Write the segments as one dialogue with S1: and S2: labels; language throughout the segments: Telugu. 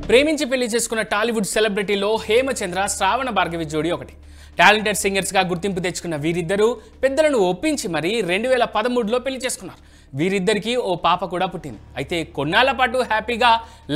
S1: ప్రేమించి పెళ్లి చేసుకున్న టాలీవుడ్ సెలబ్రిటీలో హేమచంద్ర శ్రావణ భార్గవి జోడి ఒకటి. టాలెంటెడ్ సింగర్స్గా గుర్తింపు తెచ్చుకున్న వీరిద్దరూ పెద్దలను ఒప్పించి మరీ 2013లో పెళ్లి చేసుకున్నారు. వీరిద్దరికి ఓ పాప కూడా పుట్టింది. అయితే కొన్నాళ్ల పాటు హ్యాపీగా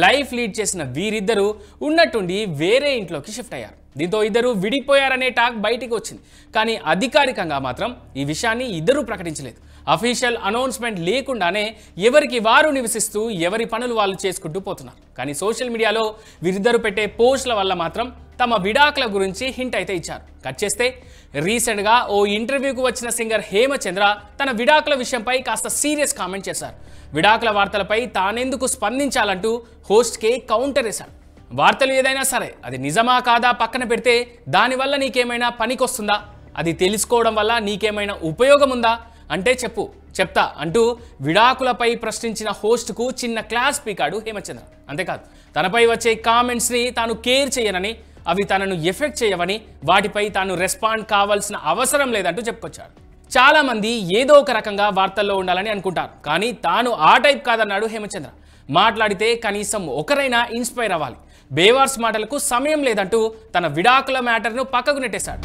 S1: లైఫ్ లీడ్ చేసిన వీరిద్దరూ ఉన్నట్టుండి వేరే ఇంట్లోకి షిఫ్ట్ అయ్యారు. దీంతో ఇద్దరు విడిపోయారనే టాక్ బయటికి వచ్చింది. కానీ అధికారికంగా మాత్రం ఈ విషయాన్ని ఇద్దరూ ప్రకటించలేదు. అఫీషియల్ అనౌన్స్మెంట్ లేకుండానే ఎవరికి వారు నివసిస్తూ ఎవరి పనులు వాళ్ళు చేసుకుంటూ పోతున్నారు. కానీ సోషల్ మీడియాలో వీరిద్దరు పెట్టే పోస్టుల వల్ల మాత్రం తమ విడాకుల గురించి హింట్ అయితే ఇచ్చారు. కట్ చేస్తే రీసెంట్గా ఓ ఇంటర్వ్యూకు వచ్చిన సింగర్ హేమచంద్ర తన విడాకుల విషయంపై కాస్త సీరియస్ కామెంట్ చేశారు. విడాకుల వార్తలపై తానెందుకు స్పందించాలంటూ హోస్ట్కే కౌంటర్ వేశాడు. వార్తలు ఏదైనా సరే అది నిజమా కాదా పక్కన పెడితే దానివల్ల నీకేమైనా పనికొస్తుందా, అది తెలుసుకోవడం వల్ల నీకేమైనా ఉపయోగం ఉందా అంటే చెప్తా అంటూ విడాకులపై ప్రశ్నించిన హోస్ట్కు చిన్న క్లాస్ పీకాడు హేమచంద్ర. అంతేకాదు తనపై వచ్చే కామెంట్స్ని తాను కేర్ చేయనని, అవి తనను ఎఫెక్ట్ చేయవని, వాటిపై తాను రెస్పాండ్ కావాల్సిన అవసరం లేదంటూ చెప్పుకొచ్చాడు. చాలా మంది ఏదో ఒక రకంగా వార్తల్లో ఉండాలని అనుకుంటారు, కానీ తాను ఆ టైప్ కాదన్నాడు హేమచంద్ర. మాట్లాడితే కనీసం ఒకరైనా ఇన్స్పైర్ అవ్వాలి, బేవార్స్ మాటలకు సమయం లేదంటూ తన విడాకుల మ్యాటర్ను పక్కకు నెట్టేశాడు.